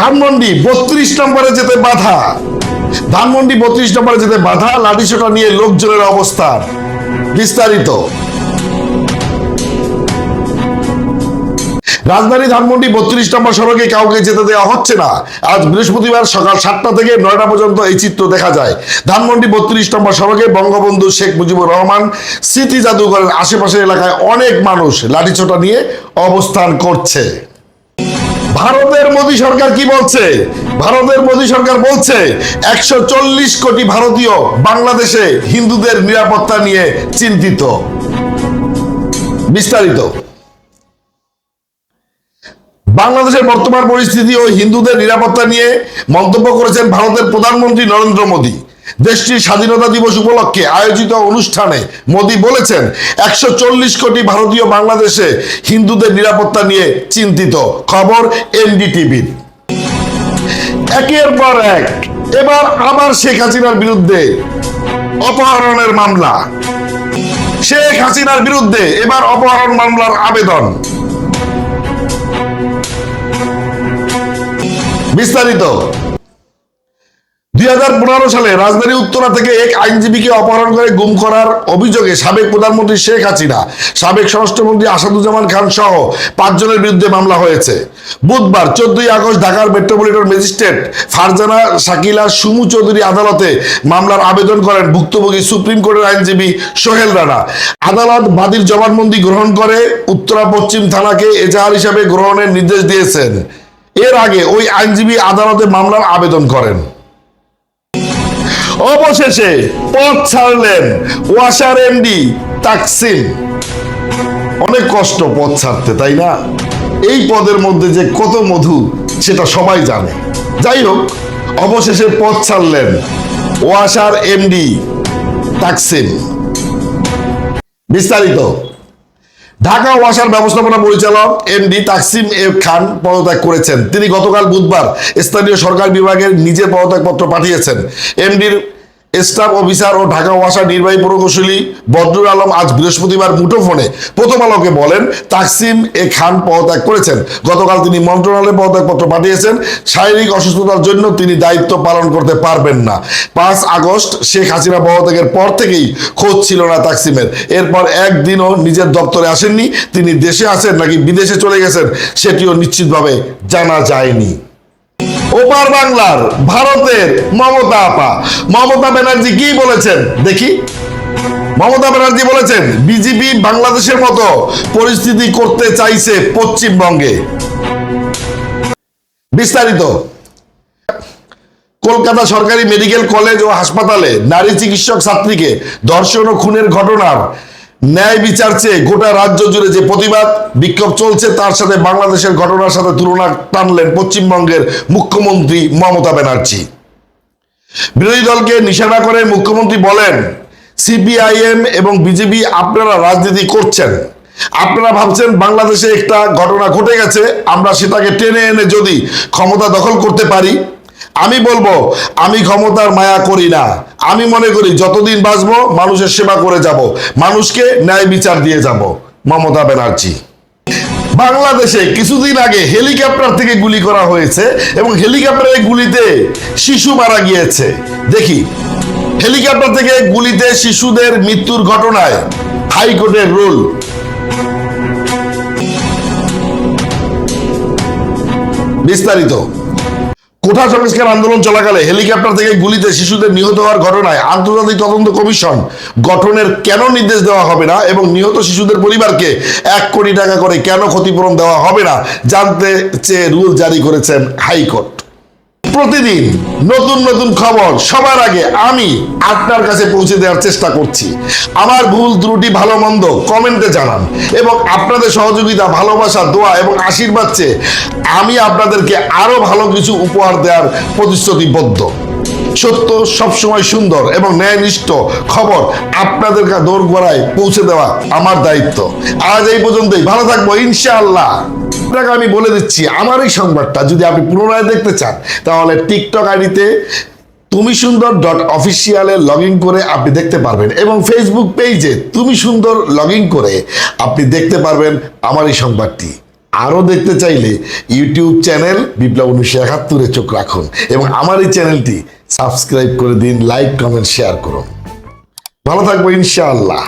ধানমন্ডি 32 নম্বরে যেতে বাধা। ধানমন্ডি 32 নম্বরে যেতে বাধা, লাঠিসোঁটা নিয়ে লোকজনের অবস্থান। বিস্তারিত। রাজধানী ধানমন্ডি 32 নম্বর সড়কে কাউকে যেতে দেওয়া হচ্ছে না। আজ বৃহস্পতিবার সকাল 7টা থেকে 9টা পর্যন্ত এই চিত্র দেখা যায়। ধানমন্ডি 32 নম্বর সড়কে বঙ্গবন্ধু শেখ মুজিবুর রহমান স্মৃতি জাদুঘরের আশেপাশের এলাকায় অনেক মানুষ লাঠিসোঁটা নিয়ে অবস্থান করছে। ভারতের মোদী সরকার কি বলছে? ভারতের মোদী সরকার বলছে 140 কোটি ভারতীয় বাংলাদেশে হিন্দুদের নিরাপত্তা নিয়ে চিন্তিত। বিস্তারিত। বাংলাদেশের বর্তমান পরিস্থিতি ও হিন্দুদের নিরাপত্তা নিয়ে মন্তব্য করেছেন ভারতের প্রধানমন্ত্রী নরেন্দ্র মোদী। দেশটির স্বাধীনতা দিবস উপলক্ষে আয়োজিত অনুষ্ঠানে মোদী বলেছেন 140 কোটি ভারতীয় বাংলাদেশে হিন্দুদের নিরাপত্তা নিয়ে চিন্তিত। খবর এনডিটিভির। একের পর এক এবার আবার শেখ হাসিনার বিরুদ্ধে অপহরণের মামলা। শেখ হাসিনার বিরুদ্ধে এবার অপহরণ মামলার আবেদন। বিস্তারিত। 2015 সালে রাজধানী উত্তরা থেকে এক আইনজীবীকে অপহরণ করে গুম করার অভিযোগে সাবেক প্রধানমন্ত্রী শেখ হাসিনা, সাবেক স্বরাষ্ট্রমন্ত্রী আসাদুজ্জামান খান সহ 5 জনের বিরুদ্ধে মামলা হয়েছে। বুধবার 14 আগস্ট ঢাকার মেট্রোপলিটন ম্যাজিস্ট্রেট ফারজানা শাকিলা সুমু চৌধুরী আদালতে মামলার আবেদন করেন ভুক্তভোগী সুপ্রিম কোর্টের আইনজীবী সোহেল রানা। আদালত বাদীর জবানবন্দি গ্রহণ করে উত্তরা পশ্চিম থানাকে এজাহার হিসাবে গ্রহণের নির্দেশ দিয়েছেন। এর আগে ওই আইনজীবী আদালতে মামলার আবেদন করেন। অবশেষে পদ ছাড়লেন ওয়াসার এমডি তাকসিম। অনেক কষ্ট পদ ছাড়তে, তাই না? এই পদের মধ্যে যে কত মধু সেটা সবাই জানে। যাই হোক, অবশেষে পদ ছাড়লেন ওয়াসার এমডি তাকসিম। বিস্তারিত। ঢাকা ওয়াসার ব্যবস্থাপনা পরিচালক এমডি তাকসিম খান পদত্যাগ করেছেন। তিনি গতকাল বুধবার স্থানীয় সরকার বিভাগের নিজের পদত্যাগপত্র পাঠিয়েছেন। এমডির স্টাফ অফিসার ও ঢাকা ওয়াসার নির্বাহী প্রকৌশলী বদরুল আলম আজ বৃহস্পতিবার মুঠোফোনে প্রথম আলোকে বলেন তাকসিম খান পদত্যাগ করেছেন। গতকাল তিনি মন্ত্রণালয়ে পদত্যাগপত্র পাঠিয়েছেন। শারীরিক অসুস্থতার জন্য তিনি দায়িত্ব পালন করতে পারবেন না। 5 আগস্ট শেখ হাসিনা পদত্যাগের পর থেকেই খোঁজ ছিল না তাকসিমের। এরপর একদিনও নিজের দপ্তরে আসেননি। তিনি দেশে আছেন নাকি বিদেশে চলে গেছেন সেটিও নিশ্চিতভাবে জানা যায়নি। ওপার বাংলার ভারতের মমতা আপা, মমতা ব্যানার্জি কি বলেছেন দেখি। মমতা ব্যানার্জি বলেছেন বিজেপি বাংলাদেশের মতো পরিস্থিতি করতে চাইছে পশ্চিমবঙ্গে। বিস্তারিত। কলকাতা সরকারি মেডিকেল কলেজ ও হাসপাতালে নারী চিকিৎসক ছাত্রীকে ধর্ষণ ও খুনের ঘটনার ন্যায় বিচার চেয়ে গোটা রাজ্য জুড়ে যে প্রতিবাদ বিক্ষোভ চলছে তার সাথে বাংলাদেশের ঘটনার সাথে তুলনা টানলেন পশ্চিমবঙ্গের মুখ্যমন্ত্রী মমতা ব্যানার্জি। বিরোধী দলকে নিশানা করে মুখ্যমন্ত্রী বলেন সিপিআইএম এবং বিজেপি আপনারা রাজনীতি করছেন। আপনারা ভাবছেন বাংলাদেশে একটা ঘটনা ঘটে গেছে, আমরা সেটাকে টেনে এনে যদি ক্ষমতা দখল করতে পারি। আমি বলবো আমি ক্ষমতার মায়া করি না। আমি মনে করি যতদিন বাঁচবো মানুষের সেবা করে যাব, মানুষকে ন্যায় বিচার দিয়ে যাব। মমতা ব্যানার্জি। বাংলাদেশে কিছুদিন আগে হেলিকপ্টার থেকে গুলি করা হয়েছে এবং হেলিকপ্টারের গুলিতে শিশু মারা গিয়েছে। দেখি, হেলিকপ্টার থেকে গুলিতে শিশুদের মৃত্যুর ঘটনায় হাইকোর্টের রুল। বিস্তারিত। কোঠা সংস্কার আন্দোলন চলাকালে হেলিকপ্টার থেকে গুলিতে শিশুদের নিহত হওয়ার ঘটনায় আন্তর্জাতিক তদন্ত কমিশন গঠনের কেন নির্দেশ দেওয়া হবে না এবং নিহত শিশুদের পরিবারকে 1 কোটি টাকা করে কেন ক্ষতিপূরণ দেওয়া হবে না জানতে চেয়ে রুল জারি করেছেন হাইকোর্ট। প্রতিদিন নতুন নতুন খবর সবার আগে আমি আপনার কাছে পৌঁছে দেওয়ার চেষ্টা করছি। আমার ভুল ত্রুটি ভালো মন্দ কমেন্টে জানান এবং আপনাদের সহযোগিতা, ভালোবাসা, দোয়া এবং আশীর্বাদ চেয়ে আমি আপনাদেরকে আরো ভালো কিছু উপহার দেওয়ার প্রতিশ্রুতিবদ্ধ। সত্য সবসময় সুন্দর এবং ন্যায়নিষ্ঠ খবর আপনাদের দোরগোড়ায় পৌঁছে দেওয়া আমার দায়িত্ব। আজ এই পর্যন্তই। ভালো থাকবো ইনশাআল্লাহ। আপনাকে আমি বলে দিচ্ছি, আমার এই সংবাদটা যদি আপনি পুনরায় দেখতে চান তাহলে টিকটক আইডিতে তুমি সুন্দর .অফিসিয়ালে লগ ইন করে আপনি দেখতে পারবেন এবং ফেসবুক পেজে তুমি সুন্দর লগ ইন করে আপনি দেখতে পারবেন আমার এই সংবাদটি। আরও দেখতে চাইলে ইউটিউব চ্যানেল বিপ্লব 1971-এ চোখ রাখুন এবং আমার এই চ্যানেলটি সাবস্ক্রাইব করে দিন, লাইক কমেন্ট শেয়ার করুন। ভালো থাকবো ইনশাআল্লাহ।